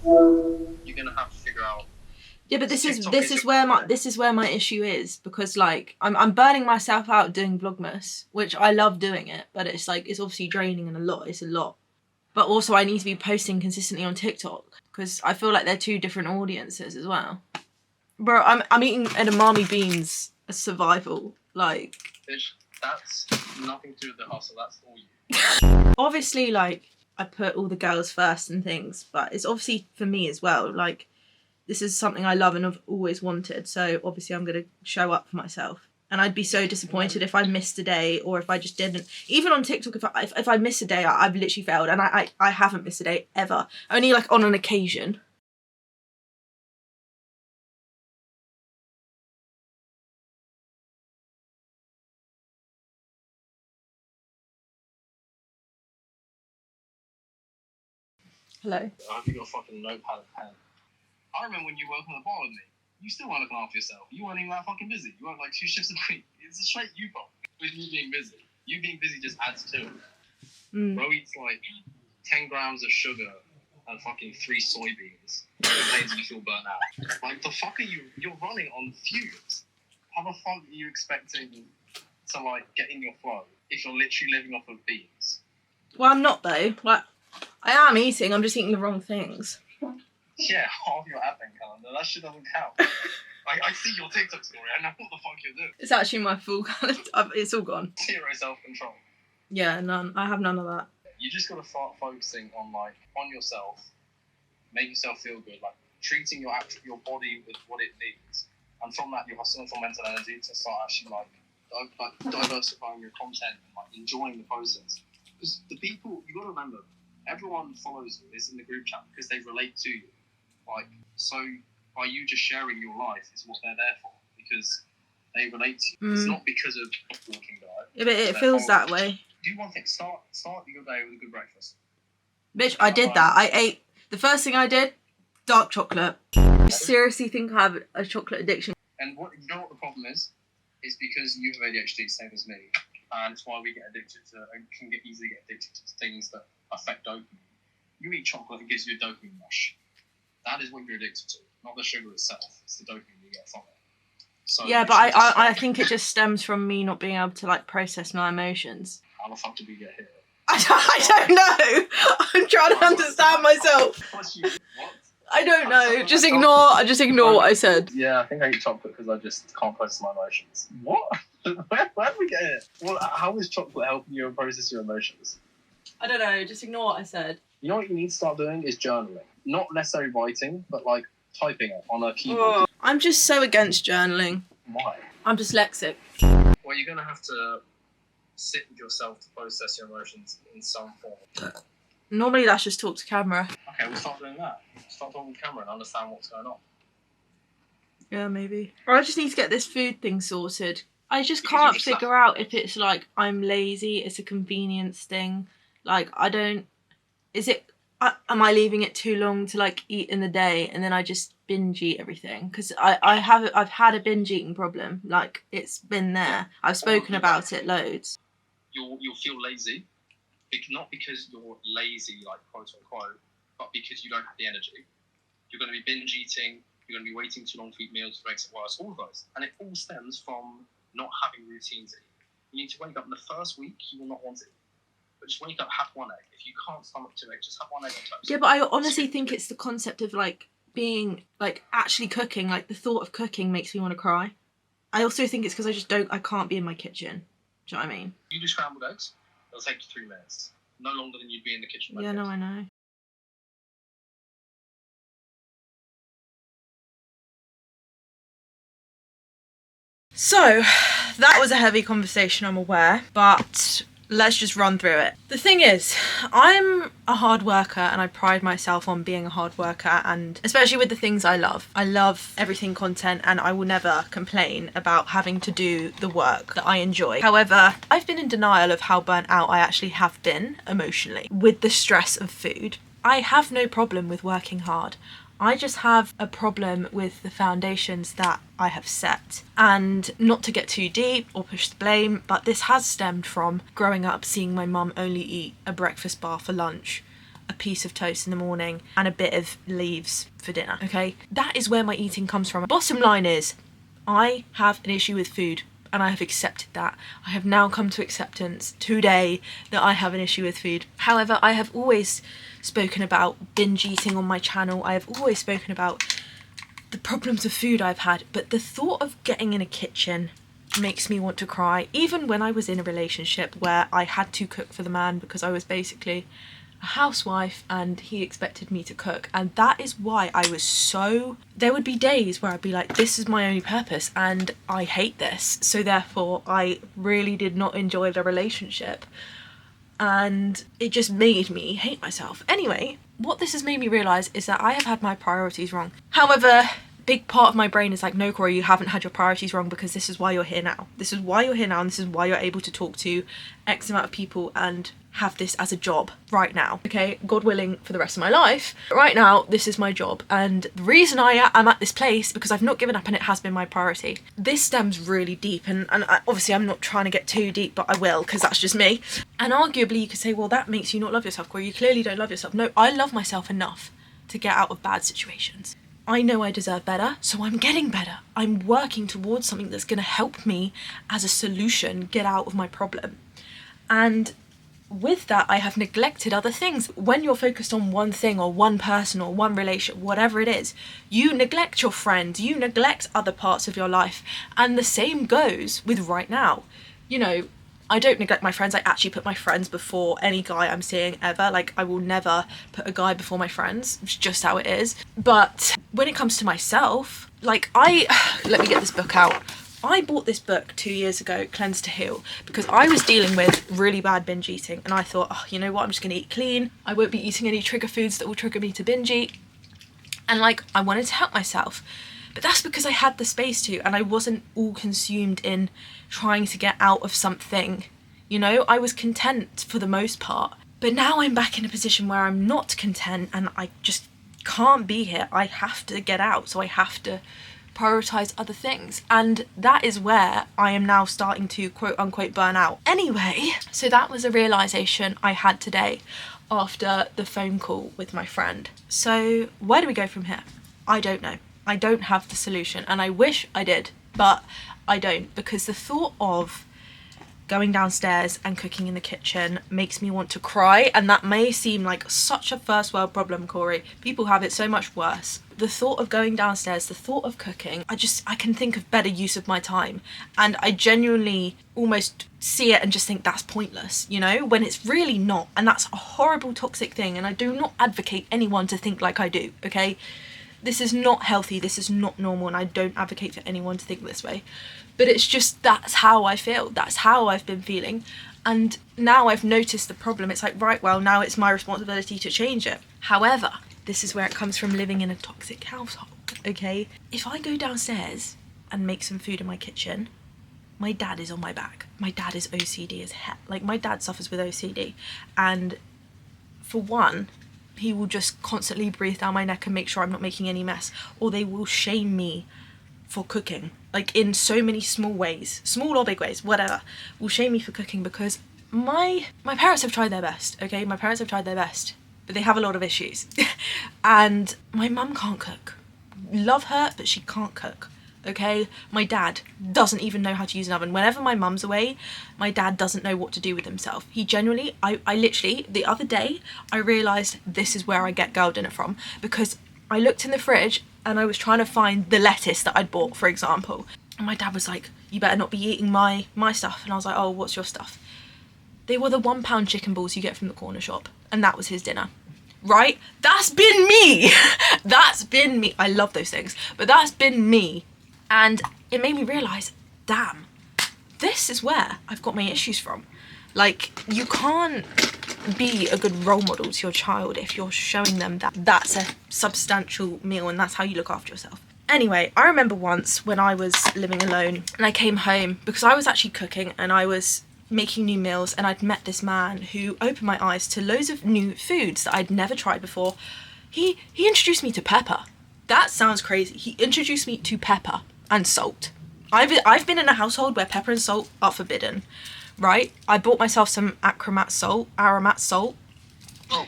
you're gonna have to figure out. Yeah, but this is where my issue is, because like I'm burning myself out doing Vlogmas, which I love doing it, but it's like it's obviously draining and it's a lot. But also I need to be posting consistently on TikTok because I feel like they're two different audiences as well. Bro, I'm eating edamame beans as survival, like. Bitch, that's nothing to do with the hustle. That's all you. Obviously, like I put all the girls first and things, but it's obviously for me as well. Like, this is something I love and have always wanted, so obviously I'm gonna show up for myself. And I'd be so disappointed if I missed a day, or if I just didn't. Even on TikTok, if I miss a day, I've literally failed, and I haven't missed a day ever. Only like on an occasion. Hello. I hope you got a fucking notepad and pen. I remember when you worked on the bar with me. You still weren't looking after yourself. You weren't even that fucking busy. You worked like 2 shifts a week. It's a straight you problem. With you being busy. You being busy just adds to it. Bro eats like 10 grams of sugar and fucking 3 soybeans. Complains you feel burnt out. Like, the fuck are you? You're running on fumes. How the fuck are you expecting to like get in your flow if you're literally living off of beans? Well, I'm not though. Like, I am eating. I'm just eating the wrong things. Yeah, half your advent calendar. That shit doesn't count. I see your TikTok story. I know what the fuck you're doing. It's actually my full calendar. It's all gone. 0 self-control. Yeah, none. I have none of that. You just gotta start focusing on on yourself. Make yourself feel good. Like treating your body with what it needs, and from that you have some mental energy to start actually diversifying your content and like enjoying the process. Because the people, you gotta remember, everyone follows you is in the group chat because they relate to you. Like, so by you just sharing your life is what they're there for, because they relate to you. It's not because of walking diet. Yeah, but it feels that way. Do one thing. Start your day with a good breakfast. Bitch, I did that. I ate the first thing I did, dark chocolate. I seriously think I have a chocolate addiction. And what you know what the problem is? Is because you have ADHD, same as me, and it's why we get addicted to and can easily get addicted to things that affect dopamine. You eat chocolate, it gives you a dopamine rush. That is what you're addicted to, not the sugar itself. It's the dopamine you get from it. So yeah, but I think it just stems from me not being able to like process my emotions. How the fuck did we get here? I don't know. I'm trying to understand myself. What? I don't know. Just ignore what I said. Yeah, I think I eat chocolate because I just can't process my emotions. What? Where did we get here? Well, how is chocolate helping you process your emotions? I don't know. Just ignore what I said. You know what you need to start doing is journaling. Not necessarily writing, but like typing it on a keyboard. I'm just so against journaling. Why? I'm dyslexic. Well, you're going to have to sit with yourself to process your emotions in some form. Normally that's just talk to camera. Okay, we'll start doing that. Start talking to camera and understand what's going on. Yeah, maybe. Or I just need to get this food thing sorted. I just can't figure out if it's like I'm lazy, it's a convenience thing. Like, I don't... Is it... am I leaving it too long to like eat in the day and then I just binge eat everything? Because I've had a binge eating problem. Like, it's been there. I've spoken about it loads. You'll feel lazy. Not because you're lazy, like quote unquote, but because you don't have the energy. You're going to be binge eating, you're going to be waiting too long to eat meals, which makes it worse, all of those. And it all stems from not having routines to eat. You need to wake up in the first week, you will not want to eat. But just wake up, have 1 egg. If you can't stomach 2 eggs, just have 1 egg on toast. Yeah, but I honestly think it's the concept of like being, like actually cooking, like the thought of cooking makes me want to cry. I also think it's because I can't be in my kitchen. Do you know what I mean? You do scrambled eggs, it'll take you 3 minutes. No longer than you'd be in the kitchen. Yeah, no, I know. So, that was a heavy conversation, I'm aware, but let's just run through it. The thing is, I'm a hard worker and I pride myself on being a hard worker, and especially with the things I love. I love everything content and I will never complain about having to do the work that I enjoy. However, I've been in denial of how burnt out I actually have been emotionally with the stress of food. I have no problem with working hard. I just have a problem with the foundations that I have set. And not to get too deep or push the blame, but this has stemmed from growing up seeing my mum only eat a breakfast bar for lunch. a piece of toast in the morning and a bit of leaves for dinner, okay? That is where my eating comes from. Bottom line is, I have an issue with food, and I have accepted that. I have now come to acceptance today that I have an issue with food. However, I have always spoken about binge eating on my channel. I have always spoken about the problems of food I've had, but the thought of getting in a kitchen makes me want to cry. Even when I was in a relationship where I had to cook for the man because I was basically a housewife and he expected me to cook, and that is why I was so... There would be days where I'd be like, this is my only purpose and I hate this, so therefore I really did not enjoy the relationship, and it just made me hate myself. Anyway, what this has made me realise is that I have had my priorities wrong. However, big part of my brain is like, no, Kori, you haven't had your priorities wrong, because this is why you're here now. This is why you're here now, and this is why you're able to talk to X amount of people and have this as a job right now, okay? God willing, for the rest of my life. But right now, this is my job, and the reason I am at this place because I've not given up, and it has been my priority. This stems really deep, and obviously I'm not trying to get too deep, but I will, because that's just me. And arguably you could say, well, that makes you not love yourself, Kori. You clearly don't love yourself. No, I love myself enough to get out of bad situations. I know I deserve better, so I'm getting better. I'm working towards something that's going to help me as a solution get out of my problem. And with that, I have neglected other things. When you're focused on one thing or one person or one relationship, whatever it is, you neglect your friends, you neglect other parts of your life. And the same goes with right now. You know, I don't neglect my friends. I actually put my friends before any guy I'm seeing ever. Like, I will never put a guy before my friends. It's just how it is. But when it comes to myself, like, let me get this book out. I bought this book 2 years ago, Cleanse to Heal, because I was dealing with really bad binge eating, and I thought, oh, you know what, I'm just gonna eat clean. I won't be eating any trigger foods that will trigger me to binge eat. And like, I wanted to help myself. But that's because I had the space to, and I wasn't all consumed in trying to get out of something. You know, I was content for the most part. But now I'm back in a position where I'm not content, and I just can't be here. I have to get out, so I have to prioritize other things. And that is where I am now starting to quote unquote burn out. Anyway, so that was a realization I had today after the phone call with my friend. So where do we go from here? I don't know. I don't have the solution, and I wish I did, but I don't, because the thought of going downstairs and cooking in the kitchen makes me want to cry, and that may seem like such a first world problem, Kori. People have it so much worse. The thought of going downstairs, the thought of cooking, I can think of better use of my time, and I genuinely almost see it and just think that's pointless, you know, when it's really not. And that's a horrible toxic thing, and I do not advocate anyone to think like I do, okay? This is not healthy, this is not normal, and I don't advocate for anyone to think this way. But it's just, that's how I feel, that's how I've been feeling. And now I've noticed the problem. It's like, right, well, now it's my responsibility to change it. However, this is where it comes from living in a toxic household, okay? If I go downstairs and make some food in my kitchen, my dad is on my back. My dad is OCD as hell. Like, my dad suffers with OCD. And for one, he will just constantly breathe down my neck and make sure I'm not making any mess. Or they will shame me for cooking. Like, in so many small ways, small or big ways, whatever, will shame me for cooking, because my parents have tried their best, okay? My parents have tried their best, but they have a lot of issues. And my mum can't cook. Love her, but she can't cook, okay? My dad doesn't even know how to use an oven. Whenever my mum's away, my dad doesn't know what to do with himself. He genuinely, I literally, the other day, I realised this is where I get girl dinner from, because I looked in the fridge and I was trying to find the lettuce that I'd bought, for example. And my dad was like, you better not be eating my stuff. And I was like, oh, what's your stuff? They were the £1 chicken balls you get from the corner shop. And that was his dinner, right? That's been me. That's been me. I love those things, but that's been me. And it made me realise, damn, this is where I've got my issues from. Like, you can't be a good role model to your child if you're showing them that that's a substantial meal and that's how you look after yourself. Anyway, I remember once when I was living alone and I came home because I was actually cooking and I was making new meals, and I'd met this man who opened my eyes to loads of new foods that I'd never tried before. He introduced me to pepper. That sounds crazy. He introduced me to pepper and salt. I've been in a household where pepper and salt are forbidden, right? I bought myself some aromat salt.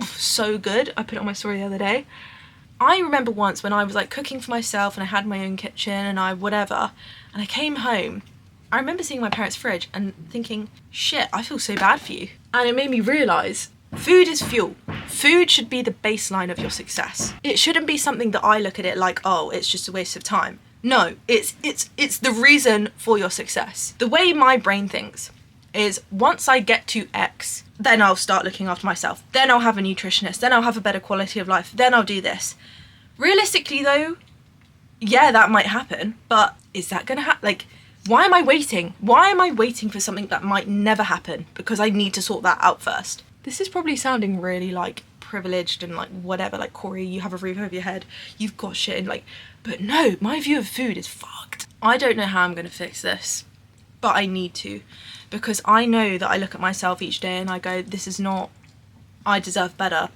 so good. I put it on my story the other day. I remember once when I was like cooking for myself and I had my own kitchen and and I came home. I remember seeing my parents' fridge and thinking, shit, I feel so bad for you. And it made me realise food is fuel. Food should be the baseline of your success. It shouldn't be something that I look at it like, oh, it's just a waste of time. No, it's the reason for your success. The way my brain thinks is once I get to X, then I'll start looking after myself. Then I'll have a nutritionist. Then I'll have a better quality of life. Then I'll do this. Realistically though, yeah, that might happen, but is that gonna happen? Like, why am I waiting? Why am I waiting for something that might never happen? Because I need to sort that out first. This is probably sounding really like privileged and like whatever, like Kori, you have a roof over your head, you've got shit and like, but no, my view of food is fucked. I don't know how I'm gonna fix this, but I need to. Because I know that I look at myself each day and I go, this is not, I deserve better,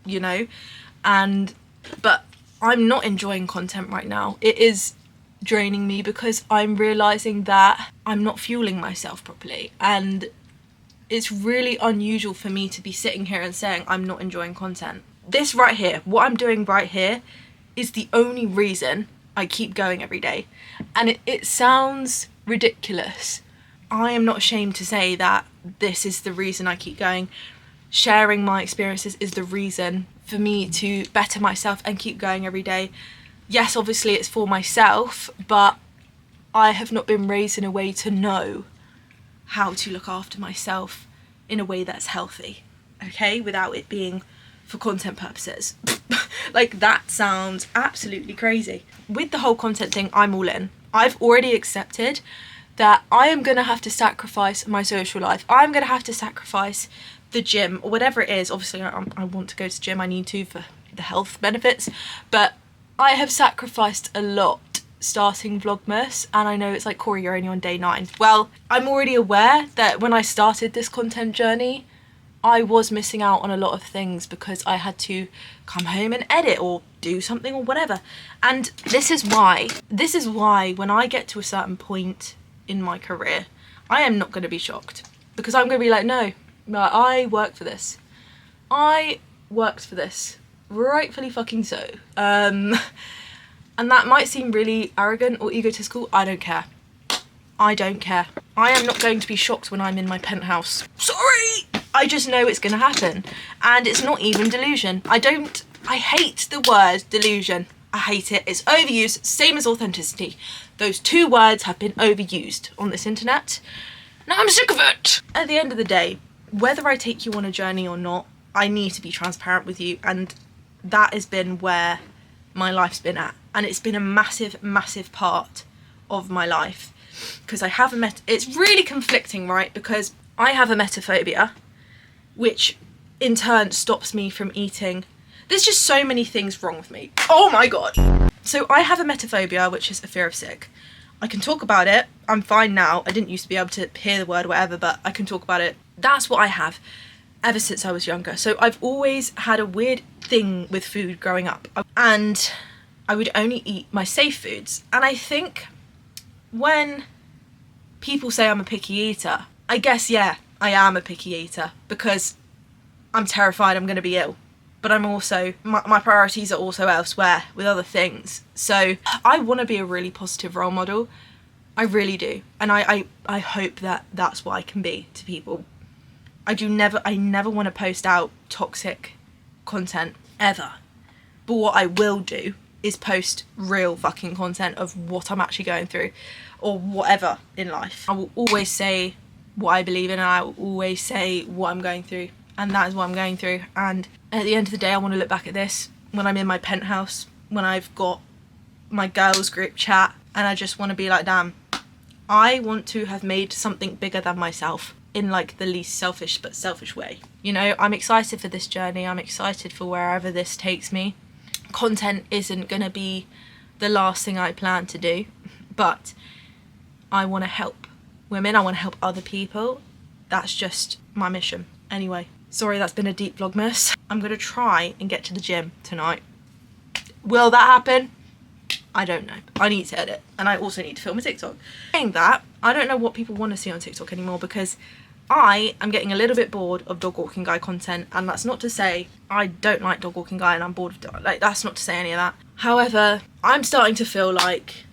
you know? But I'm not enjoying content right now. It is draining me because I'm realising that I'm not fueling myself properly. And it's really unusual for me to be sitting here and saying I'm not enjoying content. This right here, what I'm doing right here, is the only reason I keep going every day. And it sounds ridiculous. I am not ashamed to say that this is the reason I keep going. Sharing my experiences is the reason for me to better myself and keep going every day. Yes, obviously it's for myself, but I have not been raised in a way to know how to look after myself in a way that's healthy, okay? Without it being for content purposes. Like, that sounds absolutely crazy. With the whole content thing, I'm all in. I've already accepted that I am gonna have to sacrifice my social life. I'm gonna have to sacrifice the gym or whatever it is. Obviously I want to go to the gym, I need to for the health benefits, but I have sacrificed a lot starting Vlogmas, and I know it's like, Kori, you're only on day 9. Well, I'm already aware that when I started this content journey, I was missing out on a lot of things because I had to come home and edit or do something or whatever. And this is why when I get to a certain point in my career, I am not going to be shocked, because I'm going to be like, no, I worked for this. I worked for this, rightfully fucking so. And that might seem really arrogant or egotistical. I don't care. I don't care. I am not going to be shocked when I'm in my penthouse. Sorry! I just know it's going to happen. And it's not even delusion. I hate the word delusion. I hate it. It's overused, same as authenticity. Those two words have been overused on this internet. Now I'm sick of it. At the end of the day, whether I take you on a journey or not, I need to be transparent with you, and that has been where my life's been at. And it's been a massive, massive part of my life. Because I have it's really conflicting, right? Because I have emetophobia, which in turn stops me from eating. There's just so many things wrong with me. Oh my God. So I have emetophobia, which is a fear of sick. I can talk about it. I'm fine now. I didn't used to be able to hear the word or whatever, but I can talk about it. That's what I have ever since I was younger. So I've always had a weird thing with food growing up. And I would only eat my safe foods. And I think when people say I'm a picky eater, I guess, yeah, I am a picky eater, because I'm terrified I'm going to be ill. But I'm also, my priorities are also elsewhere with other things. So I want to be a really positive role model. I really do. And I hope that that's what I can be to people. I never want to post out toxic content, ever. But what I will do is post real fucking content of what I'm actually going through, or whatever in life. I will always say what I believe in, and I will always say what I'm going through. And that is what I'm going through. And at the end of the day, I want to look back at this when I'm in my penthouse, when I've got my girls group chat, and I just want to be like, damn, I want to have made something bigger than myself in like the least selfish but selfish way. You know, I'm excited for this journey. I'm excited for wherever this takes me. Content isn't going to be the last thing I plan to do, but I want to help women. I want to help other people. That's just my mission. Anyway. Sorry, that's been a deep vlogmas. I'm gonna try and get to the gym tonight. Will that happen? I don't know. I need to edit, and I also need to film a TikTok. Saying that, I don't know what people want to see on TikTok anymore, because I am getting a little bit bored of dog walking guy content, and that's not to say I don't like dog walking guy and I'm bored of dog, like, that's not to say any of that. However, I'm starting to feel like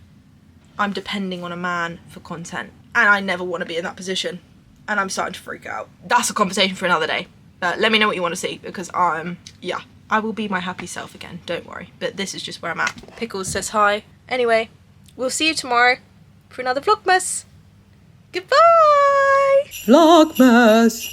I'm depending on a man for content, and I never want to be in that position, and I'm starting to freak out. That's a conversation for another day. Let me know what you want to see, because yeah, I will be my happy self again, don't worry. But this is just where I'm at. Pickles says hi. Anyway, we'll see you tomorrow for another Vlogmas. Goodbye! VLOGMAS!